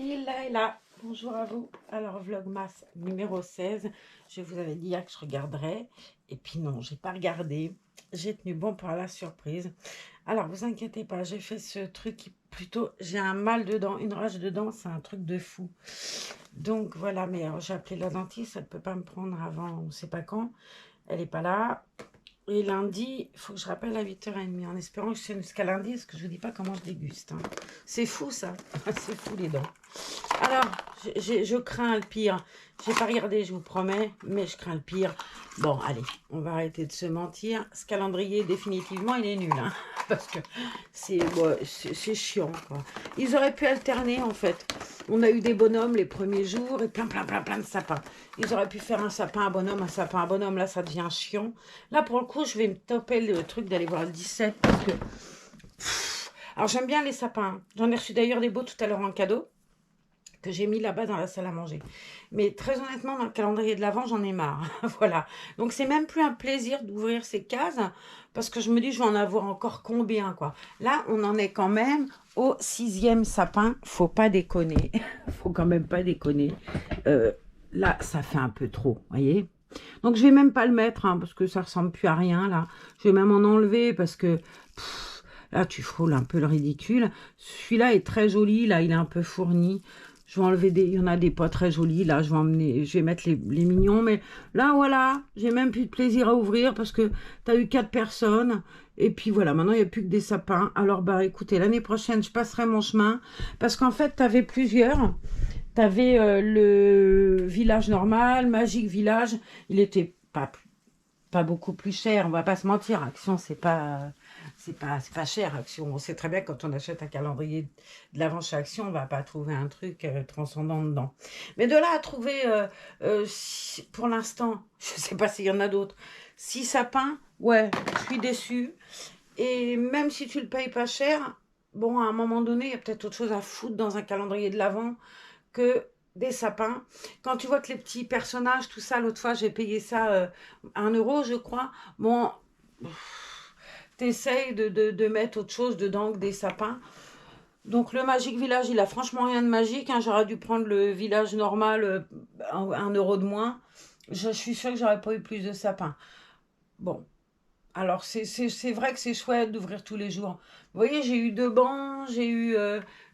Et là, bonjour à vous. Alors, Vlogmas numéro 16, je vous avais dit hier que je regarderais. Et puis non, j'ai pas regardé. J'ai tenu bon pour la surprise. Alors, vous inquiétez pas, j'ai fait ce truc qui plutôt... J'ai un mal dedans, une rage dedans, c'est un truc de fou. Donc voilà, mais j'ai appelé la dentiste, elle peut pas me prendre avant, on sait pas quand. Elle est pas là. Et lundi, il faut que je rappelle à 8h30, en espérant que je tienne jusqu'à lundi, parce que je vous dis pas comment je déguste. Hein. C'est fou ça, c'est fou les dents. Alors, je crains le pire. J'ai pas regardé, je vous promets, mais je crains le pire. Bon, allez, on va arrêter de se mentir. Ce calendrier, définitivement, il est nul. Hein, parce que c'est chiant, quoi. Ils auraient pu alterner, en fait. On a eu des bonhommes les premiers jours et plein de sapins. Ils auraient pu faire un sapin, un bonhomme, un sapin, un bonhomme. Là, ça devient chiant. Là, pour le coup, je vais me toper le truc d'aller voir le 17 parce que... Alors, j'aime bien les sapins. J'en ai reçu d'ailleurs des beaux tout à l'heure en cadeau que j'ai mis là-bas dans la salle à manger. Mais très honnêtement, dans le calendrier de l'Avent, j'en ai marre. Voilà. Donc, c'est même plus un plaisir d'ouvrir ces cases parce que je me dis, je vais en avoir encore combien, quoi. Là, on en est quand même au 6e sapin. Faut pas déconner. Faut quand même pas déconner. Là, ça fait un peu trop, voyez. Donc, je vais même pas le mettre hein, parce que ça ressemble plus à rien, là. Je vais même en enlever parce que... là, tu frôles un peu le ridicule. Celui-là est très joli. Là, il est un peu fourni. Je vais enlever des... Il y en a des pas très jolis. Là, je vais mettre les mignons. Mais là, voilà. J'ai même plus de plaisir à ouvrir parce que tu as eu 4 personnes. Et puis voilà, maintenant, il n'y a plus que des sapins. Alors, bah, écoutez, l'année prochaine, je passerai mon chemin. Parce qu'en fait, tu avais plusieurs. Tu avais le village normal, Magique Village. Il était pas beaucoup plus cher. On va pas se mentir. Action, c'est pas cher, Action. On sait très bien que quand on achète un calendrier de l'Avent chez Action, on va pas trouver un truc transcendant dedans. Mais de là à trouver, pour l'instant, je sais pas s'il y en a d'autres, 6 sapins, ouais, je suis déçue. Et même si tu le payes pas cher, bon, à un moment donné, il y a peut-être autre chose à foutre dans un calendrier de l'Avent que des sapins. Quand tu vois que les petits personnages, tout ça, l'autre fois, j'ai payé ça 1 euro, je crois. Bon, t'essayes de mettre autre chose dedans que des sapins. Donc le Magic Village, il a franchement rien de magique. Hein. J'aurais dû prendre le village normal, 1 euro de moins. Je suis sûre que j'aurais pas eu plus de sapins. Bon, alors c'est vrai que c'est chouette d'ouvrir tous les jours. Vous voyez, j'ai eu 2 bancs, j'ai eu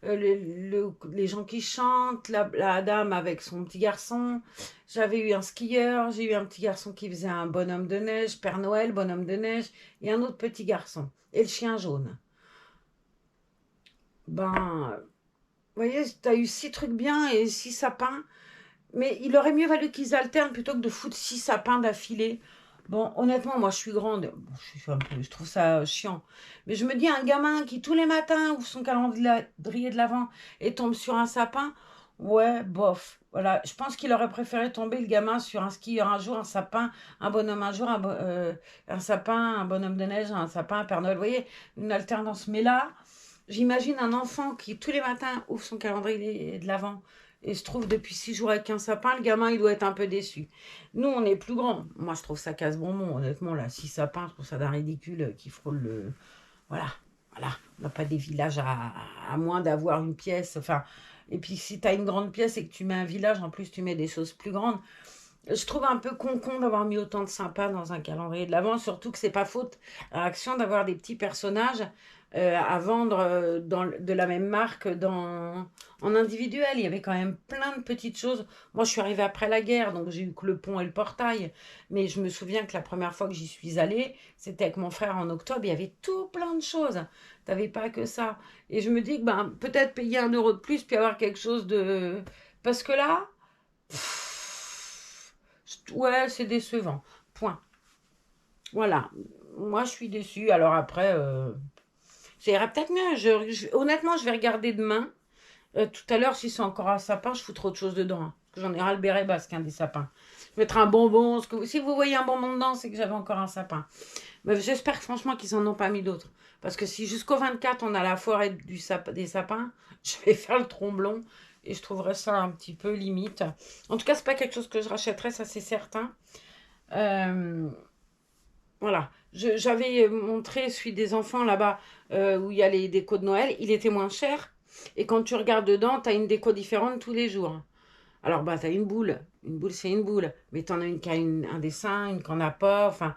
les gens qui chantent, la dame avec son petit garçon. J'avais eu un skieur, j'ai eu un petit garçon qui faisait un bonhomme de neige, Père Noël, bonhomme de neige, et un autre petit garçon. Et le chien jaune. Ben, vous voyez, tu as eu 6 trucs bien et 6 sapins. Mais il aurait mieux valu qu'ils alternent plutôt que de foutre 6 sapins d'affilée. Bon, honnêtement, moi je suis grande. Bon, je trouve ça chiant. Mais je me dis, un gamin qui tous les matins ouvre son calendrier de l'Avent et tombe sur un sapin, ouais, bof. Voilà, je pense qu'il aurait préféré tomber le gamin sur un skieur un jour, un sapin, un bonhomme un jour, un sapin, un bonhomme de neige, un sapin, un Père Noël. Vous voyez, une alternance. Mais là, j'imagine un enfant qui tous les matins ouvre son calendrier de l'Avent et se trouve depuis 6 jours avec un sapin, le gamin, il doit être un peu déçu. Nous, on est plus grands. Moi, je trouve ça casse-bonbon, honnêtement, là, 6 sapins, je trouve ça d'un ridicule qui frôle le... Voilà, voilà. On n'a pas des villages à moins d'avoir une pièce, enfin... Et puis, si tu as une grande pièce et que tu mets un village, en plus, tu mets des choses plus grandes. Je trouve un peu con d'avoir mis autant de sympas dans un calendrier de l'Avent, surtout que c'est pas faute à Action d'avoir des petits personnages à vendre de la même marque en individuel. Il y avait quand même plein de petites choses. Moi, je suis arrivée après la guerre, donc j'ai eu que le pont et le portail. Mais je me souviens que la première fois que j'y suis allée, c'était avec mon frère en octobre, il y avait tout plein de choses. T'avais pas que ça. Et je me dis que ben, peut-être payer 1 euro de plus, puis avoir quelque chose de... Parce que là... Ouais, c'est décevant. Point. Voilà. Moi, je suis déçue. Alors après, ça ira peut-être mieux. Honnêtement, je vais regarder demain. Tout à l'heure, si c'est encore un sapin, je foutrai autre chose dedans. Hein, parce que j'en ai ras le béret basque, hein, des sapins. Je mettrai un bonbon. Si vous voyez un bonbon dedans, c'est que j'avais encore un sapin. Mais j'espère franchement qu'ils n'en ont pas mis d'autres. Parce que si jusqu'au 24, on a la forêt des sapins, je vais faire le tromblon. Et je trouverais ça un petit peu limite. En tout cas, c'est pas quelque chose que je rachèterais, ça c'est certain. Euh, voilà. J'avais montré celui des enfants là-bas où il y a les décos de Noël. Il était moins cher. Et quand tu regardes dedans, tu as une déco différente tous les jours. Alors, bah, tu as une boule. Une boule, c'est une boule. Mais tu en as une qui a un dessin, une qui n'en a pas. Enfin,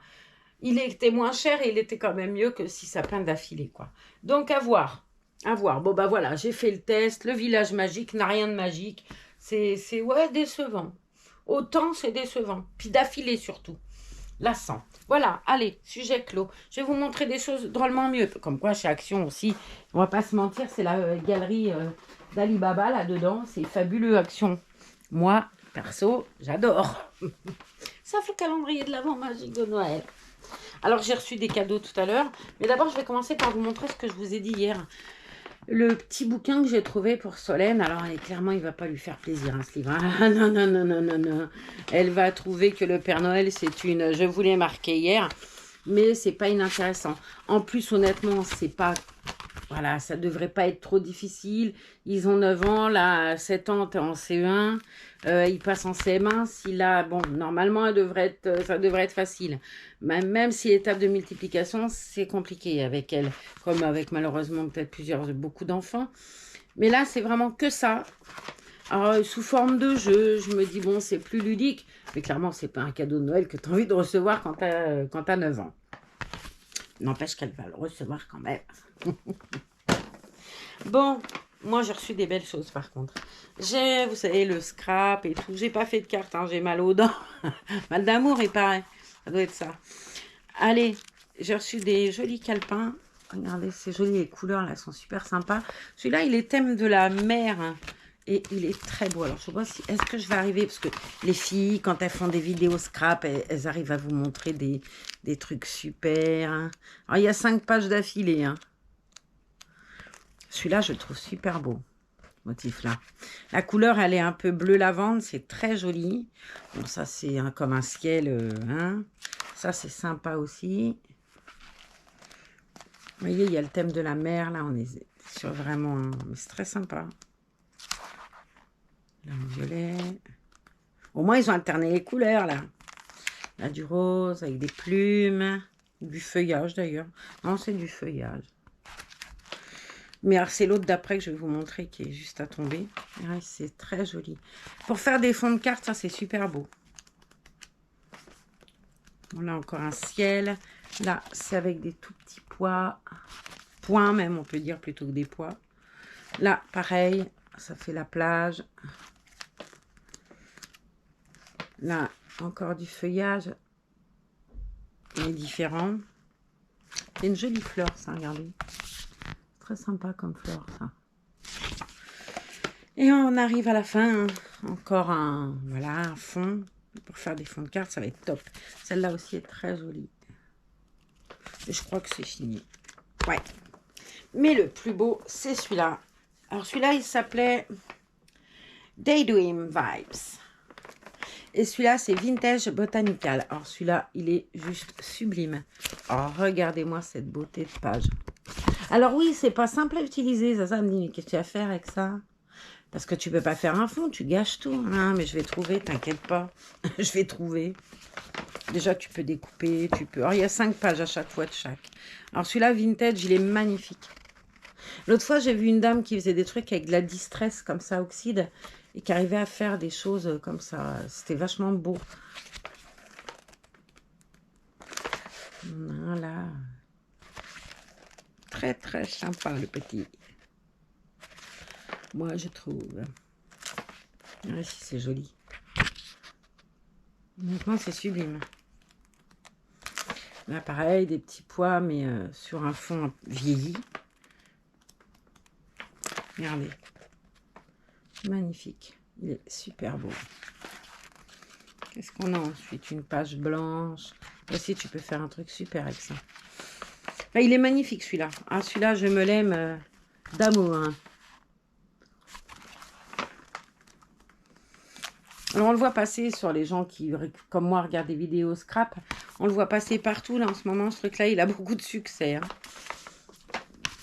il était moins cher et il était quand même mieux que si ça peint d'affilée, quoi. Donc, à voir. À voir. Bon, bah voilà, j'ai fait le test. Le village magique n'a rien de magique. C'est ouais, décevant. Autant, c'est décevant. Puis d'affilée, surtout. Lassant. Voilà, allez, sujet clos. Je vais vous montrer des choses drôlement mieux. Comme quoi, chez Action aussi, on va pas se mentir, c'est la galerie d'Alibaba là-dedans. C'est fabuleux, Action. Moi, perso, j'adore. Ça fait le calendrier de l'Avent magique de Noël. Alors, j'ai reçu des cadeaux tout à l'heure. Mais d'abord, je vais commencer par vous montrer ce que je vous ai dit hier. Le petit bouquin que j'ai trouvé pour Solène, alors clairement, il ne va pas lui faire plaisir, hein, ce livre. Ah, non, non, non, non, non, non. Elle va trouver que le Père Noël, c'est une... Je vous l'ai marqué hier, mais c'est pas inintéressant. En plus, honnêtement, c'est pas... Voilà, ça devrait pas être trop difficile. Ils ont 9 ans, là, 7 ans, t'es en CE1. Il passe en CM1. Si là, bon, normalement, ça devrait être facile. Même si l'étape de multiplication, c'est compliqué avec elle. Comme avec, malheureusement, peut-être beaucoup d'enfants. Mais là, c'est vraiment que ça. Alors, sous forme de jeu, je me dis, bon, c'est plus ludique. Mais clairement, c'est pas un cadeau de Noël que tu as envie de recevoir quand t'as 9 ans. N'empêche qu'elle va le recevoir quand même. Bon, moi j'ai reçu des belles choses par contre. J'ai, vous savez, le scrap et tout. J'ai pas fait de carte, hein, j'ai mal aux dents. Mal d'amour, il paraît. Ça doit être ça. Allez, j'ai reçu des jolis calepins. Regardez, ces jolies couleurs là, sont super sympas. Celui-là, il est thème de la mer. Hein, et il est très beau. Alors, je sais pas si... Est-ce que je vais arriver... Parce que les filles, quand elles font des vidéos scrap, elles arrivent à vous montrer des trucs super. Hein. Alors, il y a 5 pages d'affilée. Hein. Celui-là, je le trouve super beau, motif là. La couleur, elle est un peu bleu lavande, c'est très joli. Bon, ça, c'est comme un ciel. Hein. Ça, c'est sympa aussi. Vous voyez, il y a le thème de la mer, là, on est sur vraiment... C'est très sympa. Là, en violet. Au moins, ils ont alterné les couleurs, là. Là, du rose avec des plumes. Du feuillage, d'ailleurs. Non, c'est du feuillage. Mais alors, c'est l'autre d'après que je vais vous montrer qui est juste à tomber. Ouais, c'est très joli. Pour faire des fonds de cartes, ça, c'est super beau. On a encore un ciel. Là, c'est avec des tout petits pois. Points même, on peut dire, plutôt que des pois. Là, pareil, ça fait la plage. Là, encore du feuillage. Il est différent. C'est une jolie fleur, ça, regardez. Très sympa comme fleur, ça. Et on arrive à la fin. Hein. Encore un fond. Pour faire des fonds de cartes, ça va être top. Celle-là aussi est très jolie. Et je crois que c'est fini. Ouais. Mais le plus beau, c'est celui-là. Alors, celui-là, il s'appelait Daydream Vibes. Et celui-là, c'est Vintage Botanical. Alors, celui-là, il est juste sublime. Alors, regardez-moi cette beauté de page. Alors, oui, c'est pas simple à utiliser. Ça me dit, mais qu'est-ce que tu vas faire avec ça? Parce que tu peux pas faire un fond, tu gâches tout. Hein, mais je vais trouver, t'inquiète pas. Je vais trouver. Déjà, tu peux découper, tu peux... Alors, il y a 5 pages à chaque fois de chaque. Alors, celui-là, Vintage, il est magnifique. L'autre fois, j'ai vu une dame qui faisait des trucs avec de la distress, comme ça, oxyde, et qui arrivait à faire des choses comme ça. C'était vachement beau. Voilà. Très, très sympa, le petit. Moi, je trouve. Ah, si, c'est joli. Maintenant, c'est sublime. Là, pareil, des petits pois, mais sur un fond vieilli. Regardez. Magnifique. Il est super beau. Qu'est-ce qu'on a ensuite? Une page blanche. Aussi, tu peux faire un truc super avec ça. Là, il est magnifique, celui-là. Ah, celui-là, je me l'aime d'amour. Hein. Alors, on le voit passer sur les gens qui, comme moi, regardent des vidéos scrap. On le voit passer partout, là, en ce moment. Ce truc-là, il a beaucoup de succès. Hein.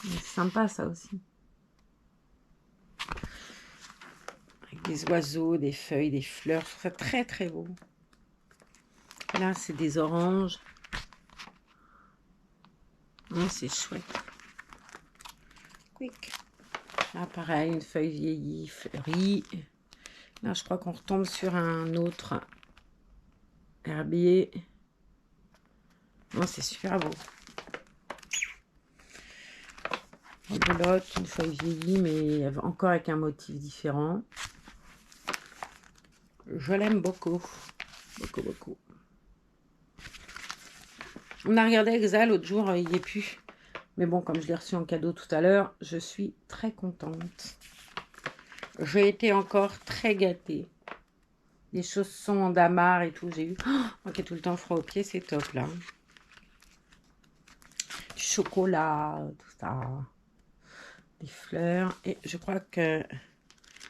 C'est sympa, ça aussi. Avec des oiseaux, des feuilles, des fleurs. Je trouve ça très, très beau. Là, c'est des oranges. Oh, c'est chouette. Quick. Là, pareil, une feuille vieillie, fleurie. Là, je crois qu'on retombe sur un autre herbier. Non, c'est super beau. Rebelote, une feuille vieillie, mais encore avec un motif différent. Je l'aime beaucoup. Beaucoup, beaucoup. On a regardé Exa l'autre jour, il n'y est plus. Mais bon, comme je l'ai reçu en cadeau tout à l'heure, je suis très contente. J'ai été encore très gâtée. Les chaussons en damas et tout, j'ai eu. Oh, moi qui ai tout le temps froid aux pieds, c'est top là. Du chocolat, tout ça. Des fleurs. Et je crois que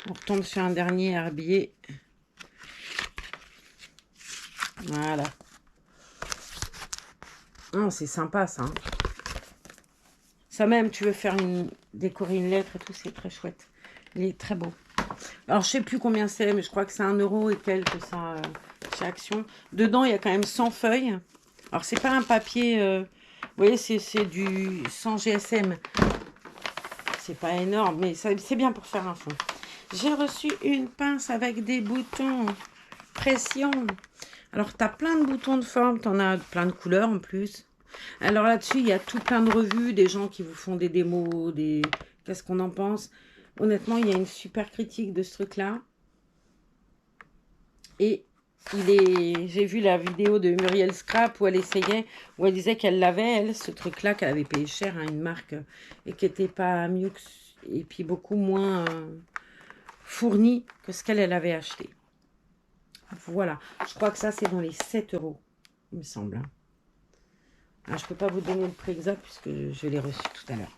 on retombe sur un dernier herbier. Voilà. Oh, c'est sympa ça. Ça même, tu veux faire décorer une lettre et tout, c'est très chouette. Il est très beau. Alors, je sais plus combien c'est, mais je crois que c'est 1 € et quelques, ça, chez Action. Dedans, il y a quand même 100 feuilles. Alors, c'est pas un papier, vous voyez, c'est du 100 GSM. C'est pas énorme, mais c'est bien pour faire un fond. J'ai reçu une pince avec des boutons pression. Alors, tu as plein de boutons de forme, tu en as plein de couleurs en plus. Alors là-dessus, il y a tout plein de revues, des gens qui vous font des démos, des... Qu'est-ce qu'on en pense? Honnêtement, il y a une super critique de ce truc-là. Et j'ai vu la vidéo de Muriel Scrap où elle essayait, où elle disait qu'elle l'avait, elle, ce truc-là, qu'elle avait payé cher à une marque et qui n'était pas mieux que... Et puis beaucoup moins fourni que ce qu'elle avait acheté. Voilà. Je crois que ça, c'est dans les 7 €, il me semble. Ah, je ne peux pas vous donner le prix exact puisque je l'ai reçu tout à l'heure.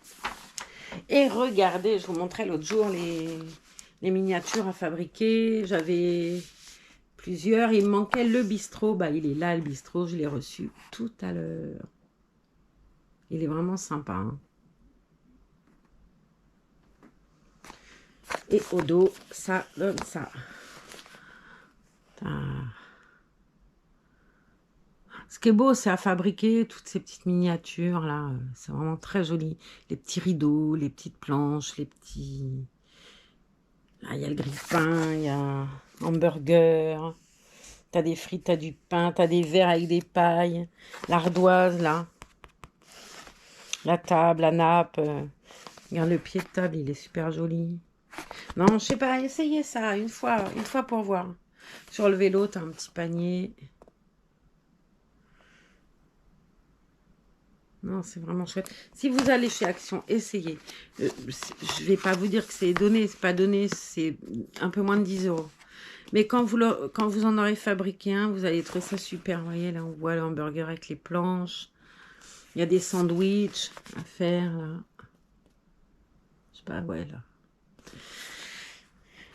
Et regardez, je vous montrais l'autre jour les miniatures à fabriquer. J'avais plusieurs. Il me manquait le bistrot. Bah, il est là, le bistrot. Je l'ai reçu tout à l'heure. Il est vraiment sympa. Hein. Et au dos, ça donne ça. Ce qui est beau, c'est à fabriquer toutes ces petites miniatures là. C'est vraiment très joli. Les petits rideaux, les petites planches, les petits... Là, il y a le grille-pain, il y a hamburger. T'as des frites, t'as du pain, t'as des verres avec des pailles. L'ardoise là. La table, la nappe. Regarde le pied de table, il est super joli. Non, je sais pas, essayez ça une fois pour voir. Sur le vélo, t'as un petit panier. Non, c'est vraiment chouette. Si vous allez chez Action, essayez. Je vais pas vous dire que c'est donné, c'est pas donné, c'est un peu moins de 10 €. Mais quand vous en aurez fabriqué un, vous allez trouver ça super. Vous voyez, là, on voit le hamburger avec les planches. Il y a des sandwichs à faire, là. Je sais pas, ouais, là.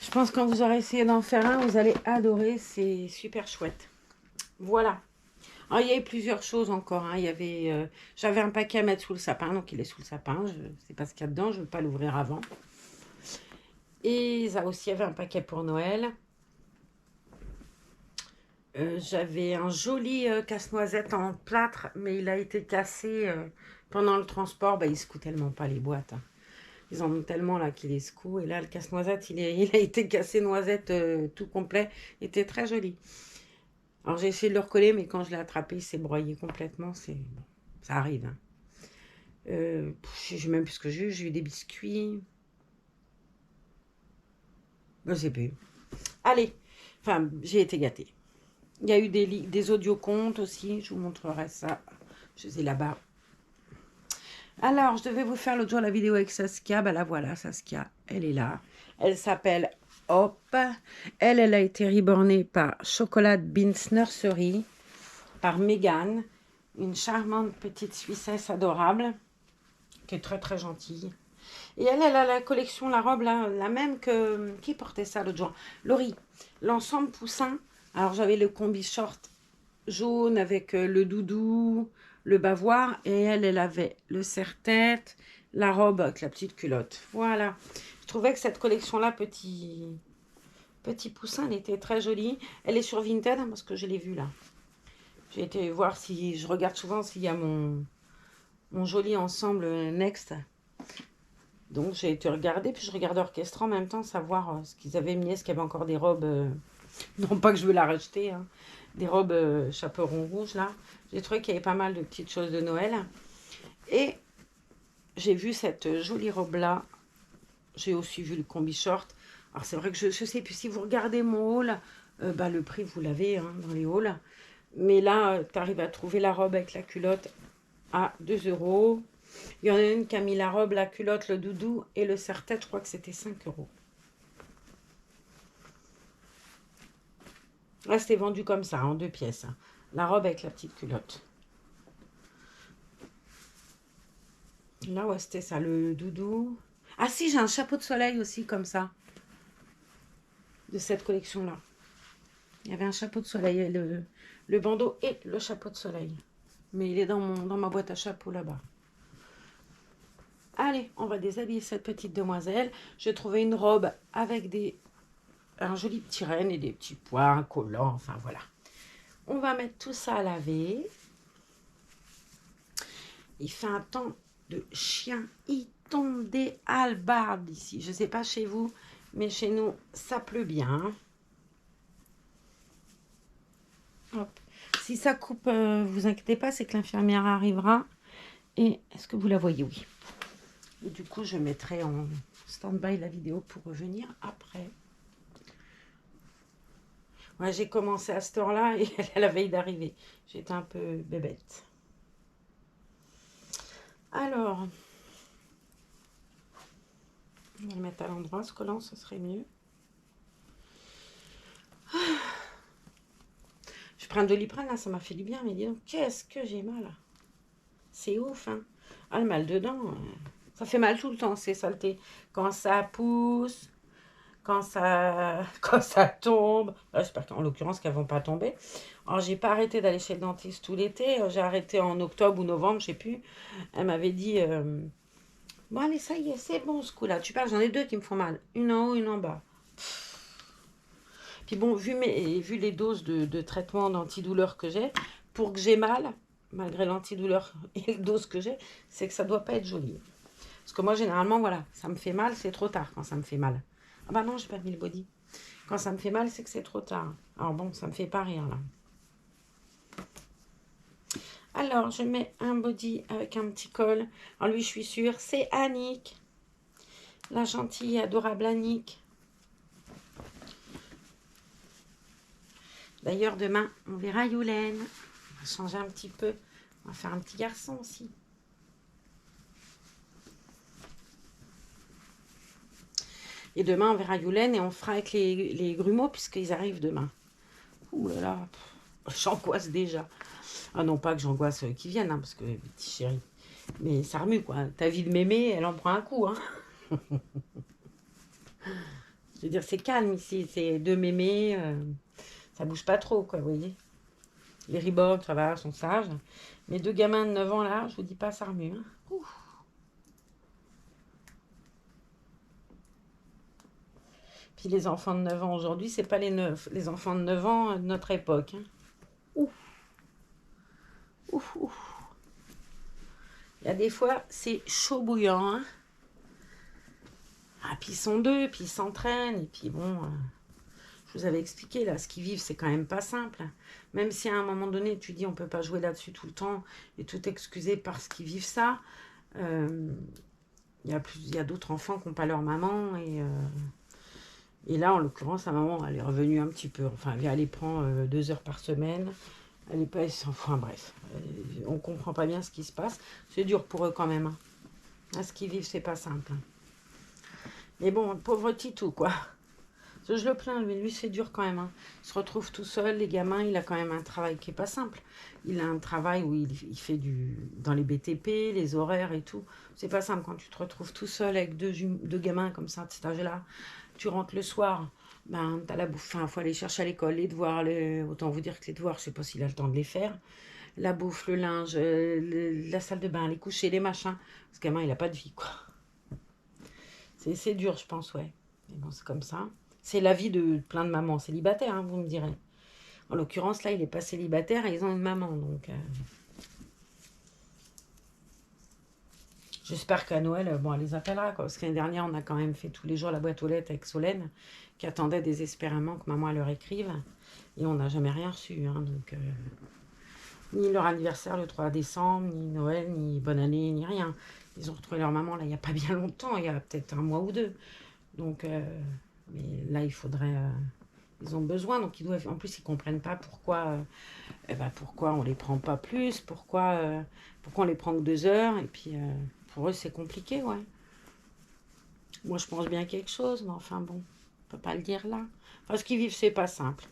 Je pense que quand vous aurez essayé d'en faire un, vous allez adorer. C'est super chouette. Voilà. Alors, il y avait plusieurs choses encore. Hein. J'avais un paquet à mettre sous le sapin, donc il est sous le sapin. Je ne sais pas ce qu'il y a dedans, je ne veux pas l'ouvrir avant. Et ça aussi, il y avait un paquet pour Noël. J'avais un joli casse-noisette en plâtre, mais il a été cassé pendant le transport. Bah, il ne secoue tellement pas les boîtes. Hein. Ils en ont tellement là qu'il les secoue. Et là, le casse-noisette, il a été cassé noisette tout complet. Il était très joli. Alors, j'ai essayé de le recoller, mais quand je l'ai attrapé, il s'est broyé complètement. Bon, ça arrive. Hein. Je sais même plus ce que j'ai eu. J'ai eu des biscuits. Je sais plus. Allez. Enfin, j'ai été gâtée. Il y a eu des audiocontes aussi. Je vous montrerai ça. Je les ai là-bas. Alors, je devais vous faire l'autre jour la vidéo avec Saskia. Ben la voilà, Saskia. Elle est là. Elle s'appelle Hop. Elle a été rebornée par Chocolate Beans Nursery. Par Megan. Une charmante petite Suissesse adorable. Qui est très très gentille. Et elle a la collection, la robe, là, la même que... Qui portait ça l'autre jour? Laurie. L'ensemble poussin. Alors, j'avais le combi short jaune avec le doudou, le bavoir. Et elle avait le serre-tête, la robe avec la petite culotte. Voilà. Je trouvais que cette collection-là, petit poussin, elle était très jolie. Elle est sur Vinted, hein, parce que je l'ai vue là. J'ai été voir si... Je regarde souvent s'il y a mon joli ensemble Next Donc j'ai été regarder, puis je regarde Orchestra en même temps, savoir ce qu'ils avaient mis, est-ce qu'il y avait encore des robes, non pas que je veux la racheter, hein, des robes chaperon rouge là. J'ai trouvé qu'il y avait pas mal de petites choses de Noël. Et j'ai vu cette jolie robe là. J'ai aussi vu le combi short. Alors c'est vrai que je sais plus si vous regardez mon haul, bah, le prix vous l'avez hein, dans les hauls. Mais là, tu arrives à trouver la robe avec la culotte à 2 €. Il y en a une qui a mis la robe, la culotte, le doudou et le serre-tête, je crois que c'était 5 €. Là, c'était vendu comme ça, en 2 pièces. Hein. La robe avec la petite culotte. Là, ouais, c'était ça, le doudou. Ah si, j'ai un chapeau de soleil aussi, comme ça. De cette collection-là. Il y avait un chapeau de soleil, le bandeau et le chapeau de soleil. Mais il est dans ma boîte à chapeaux là-bas. Allez, on va déshabiller cette petite demoiselle. J'ai trouvé une robe avec un joli petit renne et des petits pois, un collant, enfin voilà. On va mettre tout ça à laver. Il fait un temps de chien. Il tombe des hallebardes ici. Je ne sais pas chez vous, mais chez nous, ça pleut bien. Hop. Si ça coupe, vous inquiétez pas, c'est que l'infirmière arrivera. Et est-ce que vous la voyez? Oui. Et du coup, je mettrai en stand-by la vidéo pour revenir après. Ouais, j'ai commencé à cette heure-là et elle est à la veille d'arriver. J'étais un peu bébête. Alors, on va le mettre à l'endroit, ce collant, ce serait mieux. Je prends un Doliprane, là, ça m'a fait du bien, mais dis donc, qu'est-ce que j'ai mal. C'est ouf, hein. Ah, le mal dedans, ça fait mal tout le temps, ces saletés. Quand ça pousse, quand ça tombe. J'espère qu'en l'occurrence, qu'elles ne vont pas tomber. Alors, j'ai pas arrêté d'aller chez le dentiste tout l'été. J'ai arrêté en octobre ou novembre, je sais plus. Elle m'avait dit, bon, allez, ça y est, c'est bon ce coup-là. Tu parles, j'en ai 2 qui me font mal. Une en haut, une en bas. Puis bon, vu les doses de traitement d'antidouleur que j'ai, pour que j'ai mal, malgré l'antidouleur et les doses que j'ai, c'est que ça doit pas être joli. Parce que moi, généralement, voilà, ça me fait mal, c'est trop tard quand ça me fait mal. Ah bah non, j'ai pas mis le body. Quand ça me fait mal, c'est que c'est trop tard. Alors bon, ça me fait pas rire, là. Alors, je mets un body avec un petit col. Alors lui, je suis sûre, c'est Annick. La gentille, adorable Annick. D'ailleurs, demain, on verra Yulène. On va changer un petit peu. On va faire un petit garçon aussi. Et demain, on verra Yulène et on fera avec les grumeaux puisqu'ils arrivent demain. Ouh là là, j'angoisse déjà. Ah non, pas que j'angoisse qu'ils viennent, hein, parce que petit chéri. Mais ça remue, quoi. Ta vie de mémé, elle en prend un coup, hein. Je veux dire, c'est calme ici. C'est 2 mémés. Ça bouge pas trop, quoi, vous voyez. Les ribocs, ça va, sont sages. Mais 2 gamins de 9 ans, là, je vous dis pas, ça remue. Hein. Puis les enfants de 9 ans aujourd'hui, c'est pas les enfants de 9 ans de notre époque. Hein. Ouf. Ouf, ouf. Il y a des fois, c'est chaud bouillant. Hein. Ah, puis ils sont 2, puis ils s'entraînent. Et puis bon, je vous avais expliqué, là, ce qu'ils vivent, c'est quand même pas simple. Même si à un moment donné, tu dis on peut pas jouer là-dessus tout le temps et tout excuser parce qu'ils vivent ça. Il y a d'autres enfants qui n'ont pas leur maman. Et là, en l'occurrence, sa maman, elle est revenue un petit peu. Enfin, elle les prend 2 heures par semaine. Elle est pas... Enfin, bref. On comprend pas bien ce qui se passe. C'est dur pour eux quand même. Hein. Ce qu'ils vivent, c'est pas simple. Hein. Mais bon, pauvre Titou, quoi. Je le plains, lui c'est dur quand même. Hein. Il se retrouve tout seul, les gamins, il a quand même un travail qui est pas simple. Il a un travail où il fait dans les BTP, les horaires et tout. C'est pas simple quand tu te retrouves tout seul avec deux gamins comme ça, de cet âge-là. Tu rentres le soir, ben, t'as la bouffe, il faut aller chercher à l'école, les devoirs, autant vous dire que les devoirs, je sais pas s'il a le temps de les faire. La bouffe, le linge, la salle de bain, les couchers, les machins. Ce gamin, il a pas de vie, quoi. C'est dur, je pense, ouais. Mais bon, c'est comme ça. C'est la vie de plein de mamans célibataires, hein, vous me direz. En l'occurrence, là, il n'est pas célibataire et ils ont une maman, donc... J'espère qu'à Noël, bon, elle les appellera, quoi. Parce que l'année dernière, on a quand même fait tous les jours la boîte aux lettres avec Solène, qui attendait désespérément que maman elle leur écrive. Et on n'a jamais rien reçu. Hein, donc, ni leur anniversaire le 3 décembre, ni Noël, ni bonne année, ni rien. Ils ont retrouvé leur maman, là, il n'y a pas bien longtemps, il y a peut-être un mois ou deux. Donc, mais là, il faudrait... ils ont besoin, donc ils doivent... En plus, ils ne comprennent pas pourquoi, pourquoi on ne les prend pas plus, pourquoi on les prend que 2 heures. Et puis, pour eux, c'est compliqué, ouais. Moi, je pense bien quelque chose, mais enfin, bon, on ne peut pas le dire là. Enfin, ce qu'ils vivent, c'est pas simple.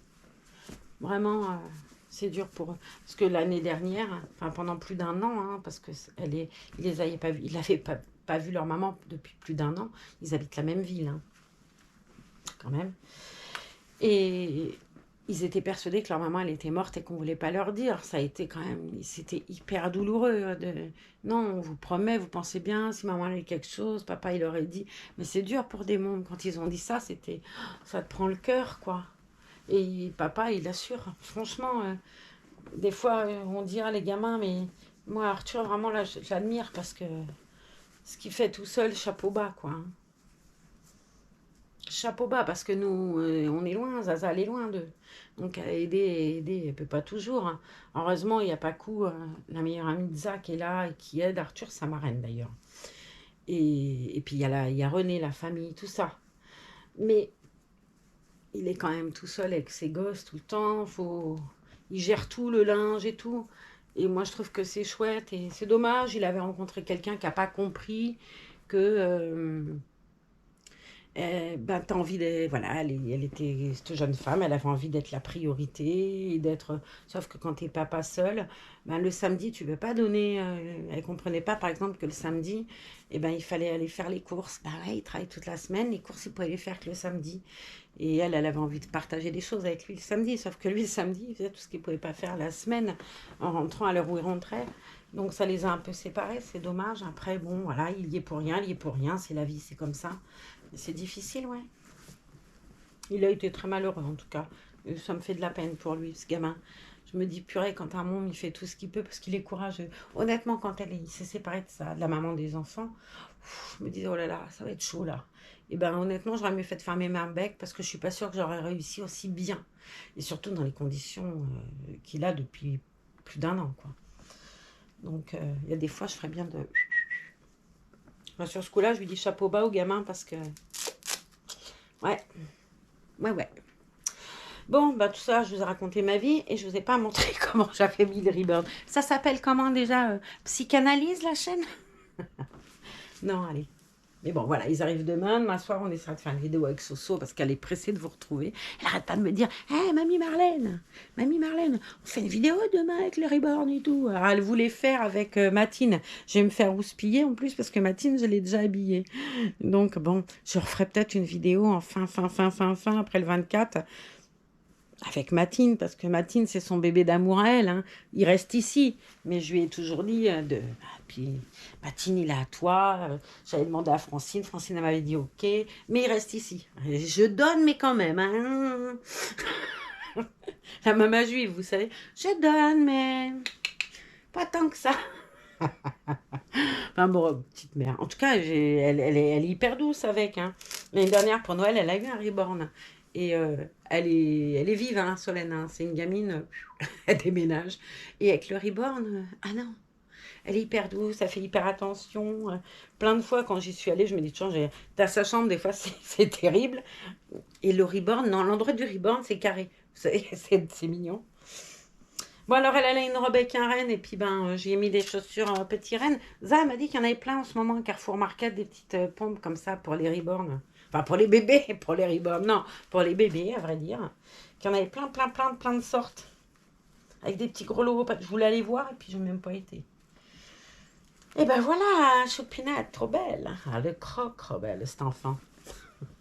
Vraiment, c'est dur pour eux. Parce que l'année dernière, enfin, pendant plus d'un an, hein, parce que ils les avaient pas vus, ils n'avaient pas vu leur maman depuis plus d'un an. Ils habitent la même ville, hein, quand même. Et ils étaient persuadés que leur maman, elle était morte et qu'on ne voulait pas leur dire. Ça a été quand même, c'était hyper douloureux. Non, on vous promet, vous pensez bien, si maman avait quelque chose, papa, il aurait dit. Mais c'est dur pour des mômes. Quand ils ont dit ça, c'était, ça te prend le cœur, quoi. Et papa, il assure. Franchement, des fois, on dit, ah, les gamins, mais moi, Arthur, vraiment, là, j'admire parce que ce qu'il fait tout seul, chapeau bas, quoi. Hein. Chapeau bas, parce que nous, on est loin, Zaza, elle est loin d'eux. Donc, aider, elle peut pas toujours. Hein. Heureusement, il n'y a pas coup, la meilleure amie de Zach est là et qui aide Arthur, sa marraine d'ailleurs. Et puis, il y a René, la famille, tout ça. Mais il est quand même tout seul avec ses gosses tout le temps. Il gère tout, le linge et tout. Et moi, je trouve que c'est chouette et c'est dommage. Il avait rencontré quelqu'un qui n'a pas compris que t'as envie de. Voilà, elle était, cette jeune femme, elle avait envie d'être la priorité, sauf que quand t'es papa seul, ben, le samedi, tu peux pas donner. Elle comprenait pas, par exemple, que le samedi, il fallait aller faire les courses. Ben ouais, il travaille toute la semaine, les courses, il pouvait les faire que le samedi. Et elle avait envie de partager des choses avec lui le samedi, sauf que lui, le samedi, il faisait tout ce qu'il pouvait pas faire la semaine en rentrant à l'heure où il rentrait. Donc ça les a un peu séparés, c'est dommage. Après, bon, voilà, il y est pour rien, il y est pour rien, c'est la vie, c'est comme ça. C'est difficile, ouais. Il a été très malheureux, en tout cas. Ça me fait de la peine pour lui, ce gamin. Je me dis, purée, quand un môme, il fait tout ce qu'il peut parce qu'il est courageux. Honnêtement, quand il s'est séparé de la maman des enfants, je me disais, oh là là, ça va être chaud, là. Et ben honnêtement, j'aurais mieux fait de fermer ma bec parce que je suis pas sûre que j'aurais réussi aussi bien. Et surtout dans les conditions qu'il a depuis plus d'un an, quoi. Donc, il y a des fois, je ferais bien de... Enfin, sur ce coup-là, je lui dis chapeau bas au gamin parce que... Ouais, ouais. Bon, bah tout ça, je vous ai raconté ma vie et je vous ai pas montré comment j'avais mis le ribbon. Ça s'appelle comment déjà Psychanalyse, la chaîne? Non, allez. Mais bon, voilà, ils arrivent demain. Demain soir, on essaiera de faire une vidéo avec Soso parce qu'elle est pressée de vous retrouver. Elle arrête pas de me dire, hé, mamie Marlène, on fait une vidéo demain avec le reborn et tout. Alors, elle voulait faire avec Matine. Je vais me faire houspiller en plus parce que Matine, je l'ai déjà habillée. Donc, bon, je referai peut-être une vidéo en fin, après le 24 avec Matine, parce que Matine, c'est son bébé d'amour à elle. Hein. Il reste ici. Mais je lui ai toujours dit, puis Matine, il est à toi. J'avais demandé à Francine. Francine, elle m'avait dit OK. Mais il reste ici. Je donne, mais quand même. Hein. La maman juive, vous savez. Je donne, mais pas tant que ça. Enfin bon, petite mère. En tout cas, elle est hyper douce avec. Hein. L'année dernière, pour Noël, elle a eu un reborn. Et elle est vive, hein, Solène. Hein. C'est une gamine, elle déménage. Et avec le reborn, ah non, elle est hyper douce, elle fait hyper attention. Plein de fois, quand j'y suis allée, je me dis, tiens, dans sa chambre, des fois, c'est terrible. Et le reborn, non, l'endroit du reborn, c'est carré. Vous savez, c'est mignon. Bon, alors, elle a une robe avec un renne, et puis, j'ai mis des chaussures en petit renne. Za m'a dit qu'il y en avait plein en ce moment, Carrefour Market, des petites pompes comme ça pour les reborns. Enfin, pour les bébés, pour les reborns. Non, pour les bébés, à vrai dire. Qu'il y en avait plein de sortes. Avec des petits gros logos. Je voulais aller voir, et puis je n'ai même pas été. Et ben voilà, Choupinette, trop belle. Ah, le croc, trop belle, cet enfant.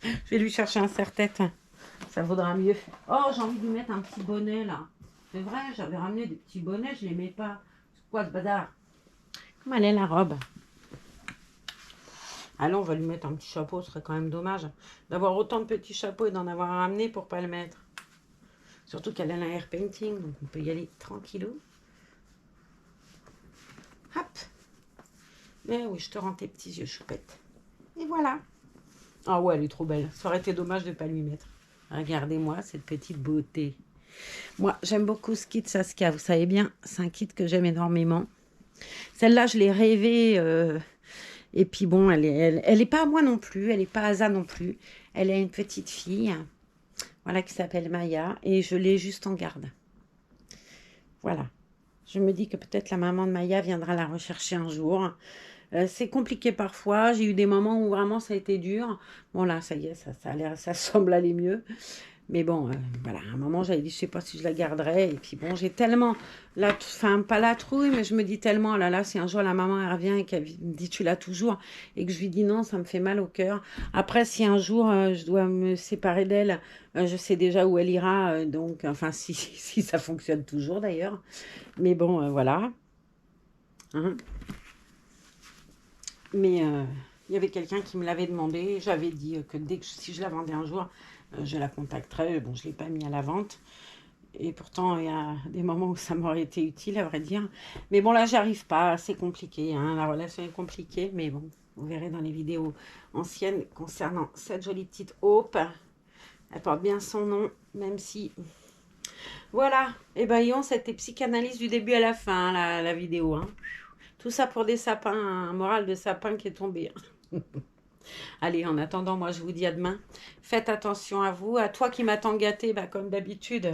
Je vais lui chercher un serre-tête. Ça vaudra mieux. Oh, j'ai envie de lui mettre un petit bonnet, là. C'est vrai, j'avais ramené des petits bonnets, je les mets pas. C'est quoi ce bazar? Comment elle est, la robe? Allons, on va lui mettre un petit chapeau, ce serait quand même dommage d'avoir autant de petits chapeaux et d'en avoir ramené pour pas le mettre. Surtout qu'elle a un air painting, donc on peut y aller tranquillou. Hop. Mais oui, je te rends tes petits yeux, choupette. Et voilà. Ah ouais, elle est trop belle. Ça aurait été dommage de ne pas lui mettre. Regardez-moi cette petite beauté. Moi, j'aime beaucoup ce kit Saskia, vous savez bien. C'est un kit que j'aime énormément. Celle-là, je l'ai rêvée. Et puis bon, elle est pas à moi non plus. Elle n'est pas à Ça non plus. Elle a une petite fille, voilà, qui s'appelle Maya. Et je l'ai juste en garde. Voilà. Je me dis que peut-être la maman de Maya viendra la rechercher un jour. C'est compliqué parfois. J'ai eu des moments où vraiment ça a été dur. Bon là, ça y est, ça semble aller mieux. Mais bon, voilà, à un moment, j'avais dit, je sais pas si je la garderai. Et puis bon, j'ai tellement, enfin, pas la trouille, mais je me dis tellement, oh là là, si un jour la maman elle revient et qu'elle me dit, tu l'as toujours, et que je lui dis non, ça me fait mal au cœur. Après, si un jour je dois me séparer d'elle, je sais déjà où elle ira. Donc, enfin, si ça fonctionne toujours d'ailleurs. Mais bon, voilà. Hein. Mais il y avait quelqu'un qui me l'avait demandé. J'avais dit que si je la vendais un jour, je la contacterais. Bon, je ne l'ai pas mis à la vente. Et pourtant, il y a des moments où ça m'aurait été utile, à vrai dire. Mais bon, là, j'arrive pas. C'est compliqué. Hein. La relation est compliquée. Mais bon, vous verrez dans les vidéos anciennes concernant cette jolie petite Hope. Elle porte bien son nom, même si... Voilà. Et ben, Yon, c'était psychanalyse du début à la fin, la vidéo. Hein. Tout ça pour des sapins, un moral de sapin qui est tombé. Allez, en attendant, moi, je vous dis à demain. Faites attention à vous. À toi qui m'as tant gâté, bah, comme d'habitude.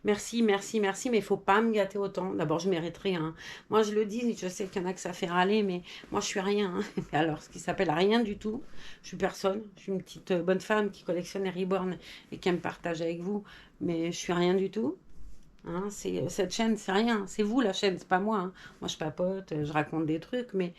Merci, merci, merci. Mais il ne faut pas me gâter autant. D'abord, je mérite rien. Moi, je le dis, je sais qu'il y en a que ça fait râler, mais moi, je suis rien. Hein. Alors, ce qui s'appelle rien du tout. Je suis personne. Je suis une petite bonne femme qui collectionne les reborn et qui aime partager avec vous. Mais je suis rien du tout. Hein, cette chaîne, c'est rien. C'est vous, la chaîne, c'est pas moi. Hein. Moi, je papote, je raconte des trucs, mais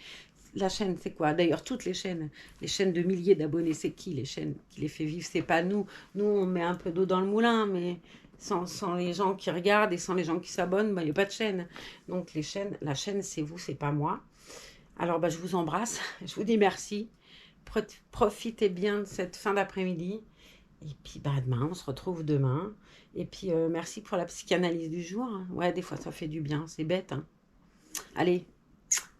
la chaîne, c'est quoi? D'ailleurs, toutes les chaînes de milliers d'abonnés, c'est qui les chaînes qui les fait vivre? C'est pas nous. Nous, on met un peu d'eau dans le moulin, mais sans les gens qui regardent et sans les gens qui s'abonnent, bah, il n'y a pas de chaîne. Donc, la chaîne, c'est vous, c'est pas moi. Alors, bah, je vous embrasse. Je vous dis merci. Profitez bien de cette fin d'après-midi. Et puis, bah, demain, on se retrouve demain. Et puis, merci pour la psychanalyse du jour. Hein. Ouais, des fois, ça fait du bien. C'est bête. Hein. Allez,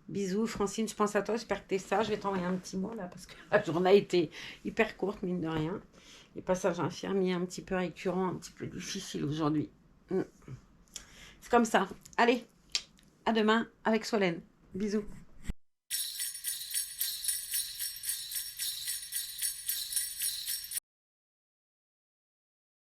bisous, Francine, je pense à toi, j'espère que t'es ça. Je vais t'envoyer un petit mot là parce que la journée a été hyper courte, mine de rien. Les passages infirmiers un petit peu récurrents, un petit peu difficiles aujourd'hui. C'est comme ça. Allez, à demain avec Solène. Bisous.